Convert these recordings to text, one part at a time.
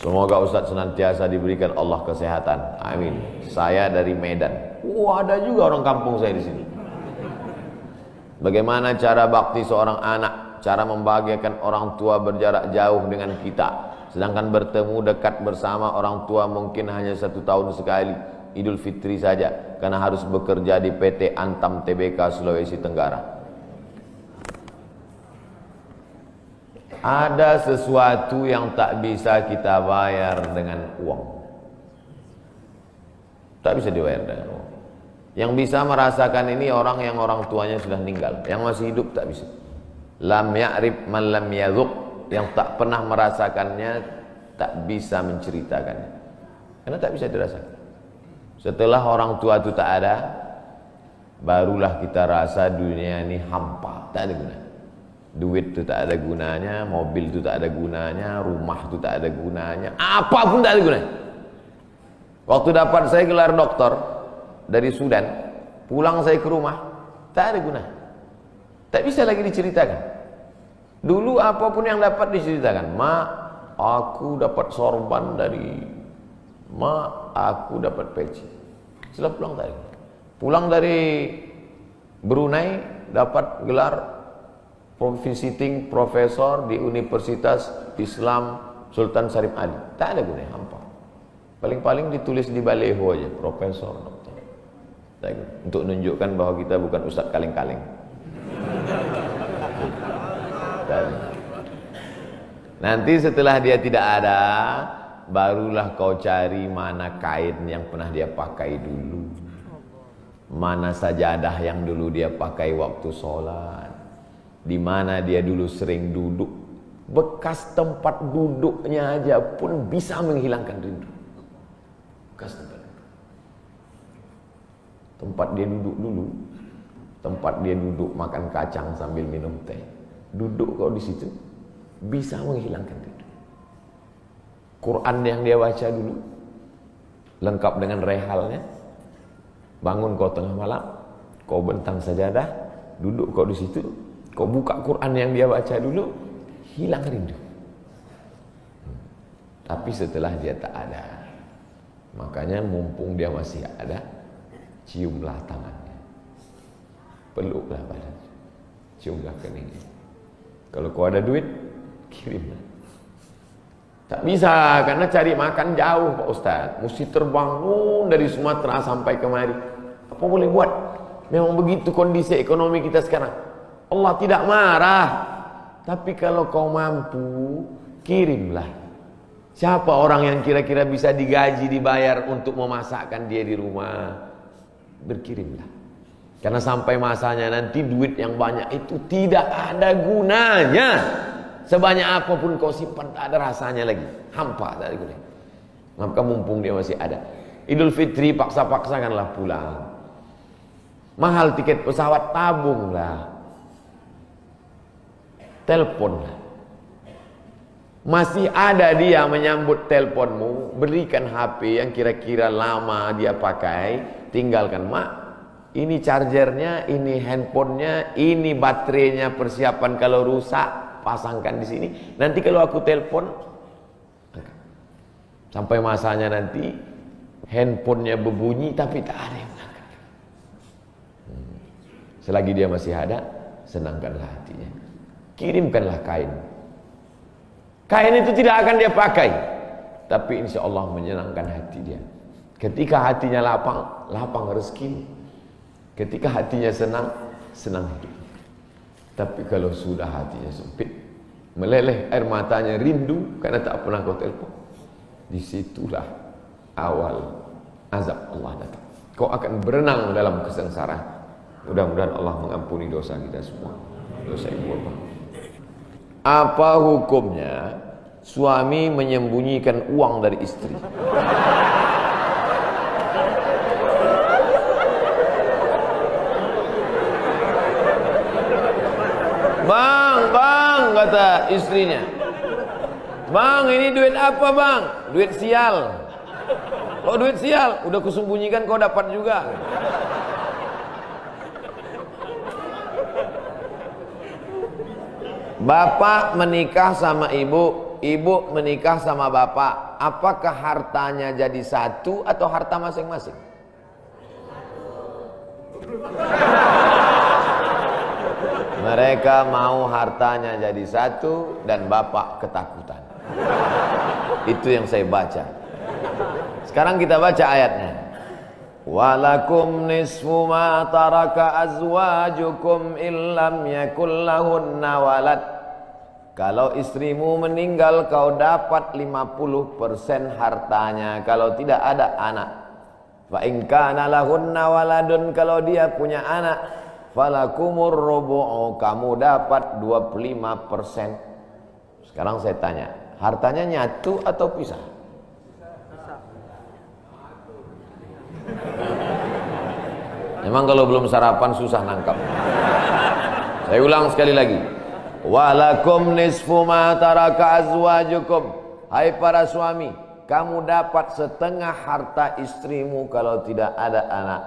Semoga Ustadz senantiasa diberikan Allah kesehatan. Amin. Saya dari Medan. Ada juga orang kampung saya di sini. Bagaimana cara bakti seorang anak? Cara membahagiakan orang tua berjarak jauh dengan kita, sedangkan bertemu dekat bersama orang tua mungkin hanya 1 tahun sekali, Idul Fitri saja, karena harus bekerja di PT Antam Tbk Sulawesi Tenggara. Ada sesuatu yang tak bisa kita bayar dengan uang. Tak bisa dibayar dengan uang. Yang bisa merasakan ini orang yang orang tuanya sudah meninggal. Yang masih hidup tak bisa. Lam ya'rif man lam yadhuq. Yang tak pernah merasakannya tak bisa menceritakannya. Karena tak bisa dirasakan. Setelah orang tua itu tak ada, barulah kita rasa dunia ini hampa, tak ada gunanya. Duit itu tak ada gunanya, mobil itu tak ada gunanya, rumah itu tak ada gunanya, apapun tak ada gunanya. Waktu dapat saya gelar doktor dari Sudan, pulang saya ke rumah, tak ada gunanya. Tak bisa lagi diceritakan. Dulu apapun yang dapat diceritakan. Mak, aku dapat sorban dari Mak, aku dapat peci. Setelah pulang tadi, pulang dari Brunei dapat gelar visiting profesor di Universitas Islam Sultan Syarif Ali. Tak ada gunanya, hampa. Paling-paling ditulis di baleho aja, profesor, doktor. Untuk menunjukkan bahwa kita bukan ustadz kaleng-kaleng. Nanti setelah dia tidak ada, barulah kau cari mana kain yang pernah dia pakai dulu, mana sajadah yang dulu dia pakai waktu sholat, di mana dia dulu sering duduk. Bekas tempat duduknya aja pun bisa menghilangkan rindu. Bekas tempat dia duduk dulu, tempat dia duduk makan kacang sambil minum teh. Duduk kau di situ bisa menghilangkan rindu. Quran yang dia baca dulu lengkap dengan rehalnya. Bangun kau tengah malam, kau bentang sajadah, duduk kau di situ, kau buka Quran yang dia baca dulu, hilang rindu. Tapi setelah dia tak ada, makanya mumpung dia masih ada, ciumlah tangannya, peluklah badannya, ciumlah keningnya. Kalau kau ada duit, kirimlah. Tak bisa, karena cari makan jauh Pak Ustadz. Mesti terbangun dari Sumatera sampai kemari. Apa boleh buat? Memang begitu kondisi ekonomi kita sekarang. Allah tidak marah. Tapi kalau kau mampu, kirimlah. Siapa orang yang kira-kira bisa digaji, dibayar untuk memasakkan dia di rumah? Berkirimlah. Karena sampai masanya nanti duit yang banyak itu tidak ada gunanya. Sebanyak apapun kau simpan tak ada rasanya lagi. Hampa tak ada gunanya. Maka mumpung dia masih ada. Idul Fitri paksa-paksakanlah pulang. Mahal tiket pesawat, tabunglah. Teleponlah. Masih ada dia menyambut teleponmu, berikan HP yang kira-kira lama dia pakai, tinggalkan. Mak, ini chargernya, ini handphonenya, ini baterainya, persiapan kalau rusak, pasangkan di sini. Nanti kalau aku telepon, sampai masanya nanti handphonenya berbunyi tapi tak ada yang angkat. Selagi dia masih ada, senangkanlah hatinya. Kirimkanlah kain. Kain itu tidak akan dia pakai, tapi insya Allah menyenangkan hati dia. Ketika hatinya lapang, lapang rezeki. Ketika hatinya senang, senang hidup. Tapi kalau sudah hatinya sempit, meleleh air matanya rindu karena tak pernah kau telepon, disitulah awal azab Allah datang. Kau akan berenang dalam kesengsaraan. Mudah-mudahan Allah mengampuni dosa kita semua, dosa ibu bapa. Apa hukumnya suami menyembunyikan uang dari istri? Bang, kata istrinya. Bang, ini duit apa bang? Duit sial. Oh duit sial, udah kusembunyikan kau dapat juga. Bapak menikah sama ibu ibu menikah sama bapak, apakah hartanya jadi satu atau harta masing-masing? Mereka mau hartanya jadi satu dan bapak ketakutan. Itu yang saya baca. Sekarang kita baca ayatnya. Walakum nisfu ma taraka azwajukum illam yakul lahunna walad. Kalau istrimu meninggal kau dapat 50% hartanya kalau tidak ada anak. Fa in kana lahunna waladun, kalau dia punya anak, falakumur rubu'u, kamu dapat 25%. Sekarang saya tanya, hartanya nyatu atau pisah? Memang kalau belum sarapan susah nangkap. Saya ulang sekali lagi. Walakum nisfu ma taraka azwajukum. Hai para suami, kamu dapat setengah harta istrimu kalau tidak ada anak.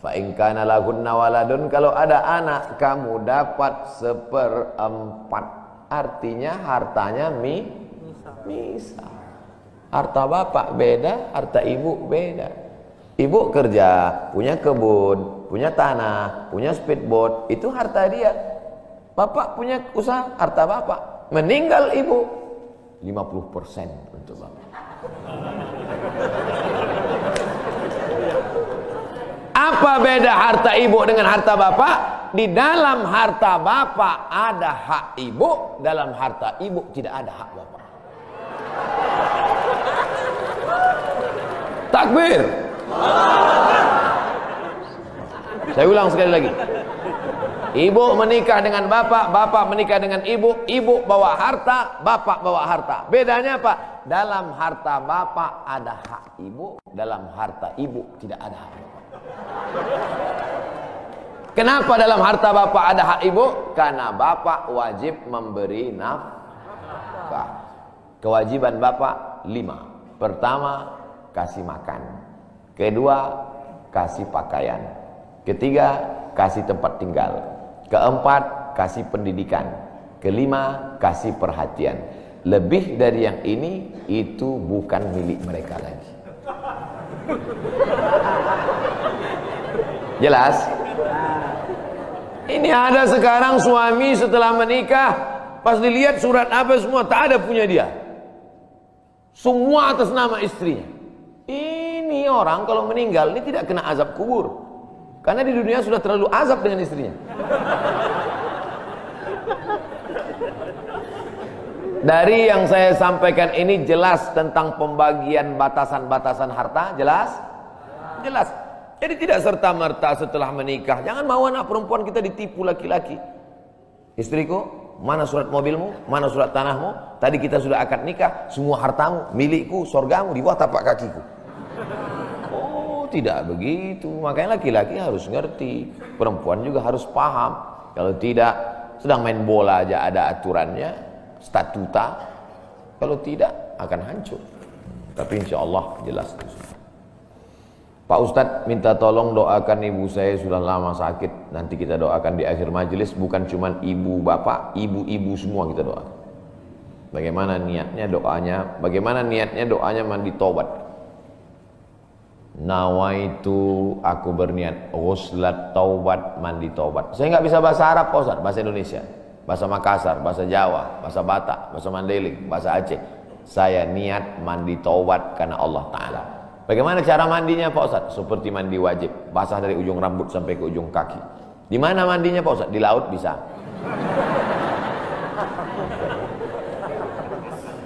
Fa in kana lahunna waladun, kalau ada anak kamu dapat 1/4. Artinya hartanya misah. Harta bapak beda, harta ibu beda. Ibu kerja, punya kebun, punya tanah, punya speedboat, itu harta dia. Bapak punya usaha, harta bapak. Meninggal ibu, 50% untuk bapak. Apa beda harta ibu dengan harta bapak? Di dalam harta bapak ada hak ibu, dalam harta ibu tidak ada hak bapak. Takbir. Saya ulang sekali lagi. Ibu menikah dengan bapak, bapak menikah dengan ibu, ibu bawa harta, bapak bawa harta. Bedanya apa? Dalam harta bapak ada hak ibu, dalam harta ibu tidak ada hak bapak. Kenapa dalam harta bapak ada hak ibu? Karena bapak wajib memberi nafkah. Kewajiban bapak 5. Pertama, kasih makan. Kedua, kasih pakaian. Ketiga, kasih tempat tinggal. Keempat, kasih pendidikan. Kelima, kasih perhatian. Lebih dari yang ini, itu bukan milik mereka lagi. Jelas? Ini ada sekarang suami setelah menikah, pas dilihat surat apa semua, tak ada punya dia. Semua atas nama istrinya. Ini orang kalau meninggal ini tidak kena azab kubur, karena di dunia sudah terlalu azab dengan istrinya. Dari yang saya sampaikan ini jelas tentang pembagian batasan-batasan harta, jelas? Jelas. Jadi tidak serta-merta setelah menikah, jangan mau anak perempuan kita ditipu laki-laki. Istriku, mana surat mobilmu, mana surat tanahmu, tadi kita sudah akad nikah, semua hartamu, milikku, surgamu di bawah tapak kakiku. Oh, tidak begitu. Makanya laki-laki harus ngerti, perempuan juga harus paham. Kalau tidak, sedang main bola aja ada aturannya, statuta. Kalau tidak, akan hancur. Tapi insya Allah jelas. Pak Ustadz minta tolong doakan ibu saya, sudah lama sakit. Nanti kita doakan di akhir majelis. Bukan cuma ibu bapak, ibu-ibu semua kita doakan. Bagaimana niatnya doanya? Bagaimana niatnya doanya mandi taubat? Nawaitu, aku berniat ghuslat taubat, mandi taubat. Saya nggak bisa bahasa Arab Pak Ustadz, bahasa Indonesia, bahasa Makassar, bahasa Jawa, bahasa Batak, bahasa Mandailing, bahasa Aceh. Saya niat mandi taubat karena Allah Ta'ala. Bagaimana cara mandinya Pak Ustadz? Seperti mandi wajib, basah dari ujung rambut sampai ke ujung kaki. Di mana mandinya Pak Ustadz? Di laut bisa.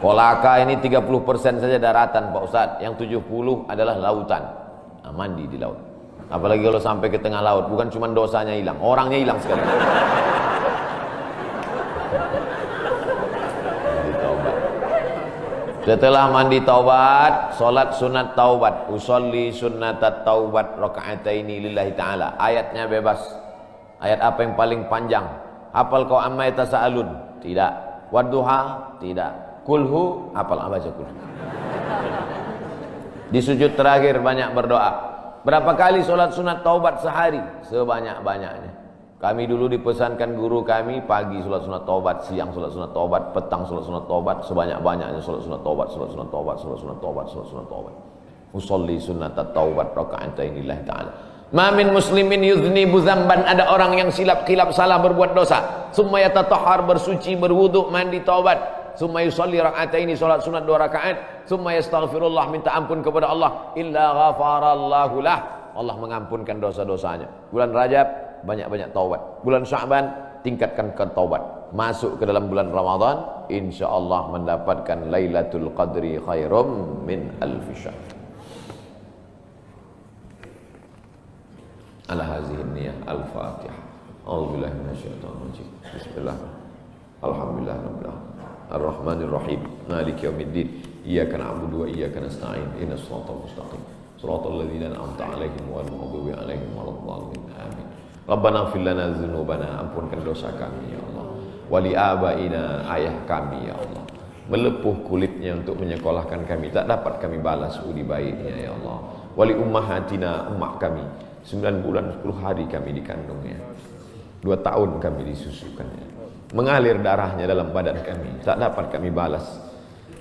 Kolaka ini 30% saja daratan Pak Ustadz, yang 70 adalah lautan. Nah, mandi di laut. Apalagi kalau sampai ke tengah laut, bukan cuma dosanya hilang, orangnya hilang sekali. Setelah mandi taubat, solat sunat taubat, usolli sunnatat taubat raka'ataini lillahi ta'ala. Ayatnya bebas. Ayat apa yang paling panjang? Hafal kau amma yatasaalun? Tidak. Wadduha? Tidak. Kulhu? Hafal, baca kulhu. Di sujud terakhir banyak berdoa. Berapa kali solat sunat taubat sehari? Sebanyak-banyaknya. Kami dulu dipesankan guru kami, pagi sholat sunat taubat, siang sholat sunat taubat, petang sholat sunat taubat, sebanyak-banyaknya sholat sunat taubat, sholat sunat taubat, sholat sunat taubat, sholat sunat taubat. Usolli sunat taubat raka'atain lillahi ta'ala. Ma min muslimin yudhnibu dzamban, ada orang yang silap salah berbuat dosa, summa yatatahhar, bersuci, berwudu, mandi, taubat, summa yusolli raka'ataini, sholat sunat 2 rakaat, summa yastaghfirullah, minta ampun kepada Allah, illa ghafarallahu lah, Allah mengampunkan dosa-dosanya. Bulan Rajab banyak-banyak taubat, bulan Sya'ban tingkatkan ke taubat, masuk ke dalam bulan Ramadan insyaallah mendapatkan Lailatul Qadri khairum min alfi syahr. Ala hazihi niyah al-Fatihah. A'udzubillahi minasyaitonir rajim. Bismillah. Alhamdulillah rabbil alamin. Ar-Rahmanir Rahim. Maliki yaumiddin. Iyyaka na'budu wa iyyaka nasta'in. Ihdinas siratal mustaqim. Shiratal ladzina an'amta 'alaihim ghairil maghdubi 'alaihim waladdallin. Amin. Rabbana ighfir lana dzunubana, ampunkan dosa kami ya Allah. Wali abaina, ayah kami ya Allah. Melepuh kulitnya untuk menyekolahkan kami, tak dapat kami balas budi baiknya ya Allah. Wali ummahatina, ummah kami, 9 bulan 10 hari kami dikandungnya, 2 tahun kami disusukannya, mengalir darahnya dalam badan kami, tak dapat kami balas.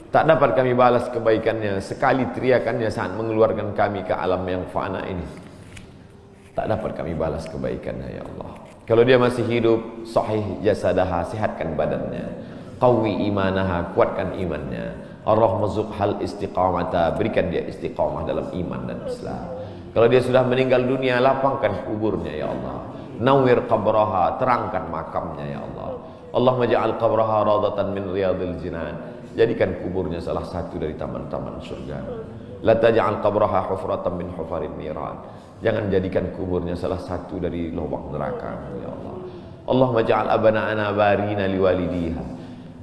Tak dapat kami balas kebaikannya, sekali teriakannya saat mengeluarkan kami ke alam yang fana ini, tak dapat kami balas kebaikannya ya Allah. Kalau dia masih hidup, sahih jasadaha, sehatkan badannya, qawi imanaha, kuatkan imannya, ar-rahmazuk hal istiqamata, berikan dia istiqamah dalam iman dan Islam. Kalau dia sudah meninggal dunia, lapangkan kuburnya ya Allah. Nawwir qabraha, terangkan makamnya ya Allah. Allahumma ja'al qabraha radatan min riyadil jinan, jadikan kuburnya salah satu dari taman-taman surga. La taj'al qabraha hufratan min hufarin niran, jangan jadikan kuburnya salah satu dari lubang neraka ya Allah. Allahumma ja'al abana'ana barina liwalidiha,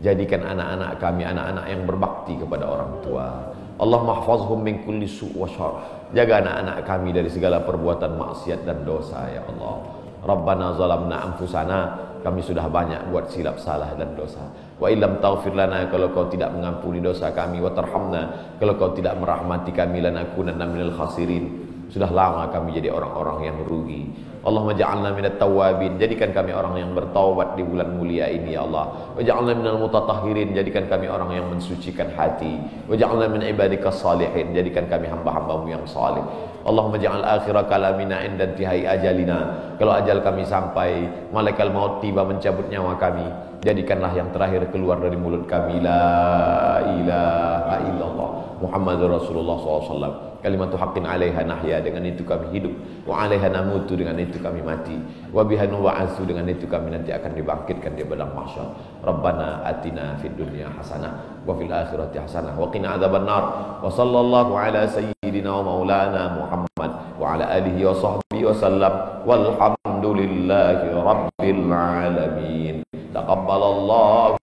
jadikan anak-anak kami anak-anak yang berbakti kepada orang tua. Allahumma hafazhum min kulli su' wa syarr, jaga anak-anak kami dari segala perbuatan maksiat dan dosa ya Allah. Rabbana zalamna anfusana, kami sudah banyak buat silap salah dan dosa. Wa illam taghfir lana, kalau kau tidak mengampuni dosa kami, wa tarhamna, kalau kau tidak merahmati kami, lanakunanna minal khasirin, sudah lama kami jadi orang-orang yang rugi. Allahumma ja'alna minat tawabin, jadikan kami orang yang bertaubat di bulan mulia ini ya Allah. Wa ja'alna minal mutatahhirin, jadikan kami orang yang mensucikan hati. Wa ja'alna min ibadikas salihin, jadikan kami hamba-hambamu yang saleh. Allahumma ja'al akhira kalamina inda intihai ajalina, kalau ajal kami sampai, malaikat maut tiba mencabut nyawa kami, jadikanlah yang terakhir keluar dari mulut kami la ilaha illallah Muhammadur Rasulullah SAW, kalimatu haqqin 'alaiha nahya, dengan itu kami hidup, wa 'alaiha namutu, dengan itu kami mati, wa biha nub'atsu, dengan itu kami nanti akan dibangkitkan di padang mahsyar. Rabbana atina fid dunya hasanah wa fil akhirati hasanah wa qina adzabannar. Wa sallallahu ala sayyidina wa maulana Muhammad wa ala alihi wa sahbihi wa sallam, walhamdulillahi rabbil alamin. Taqabbalallahu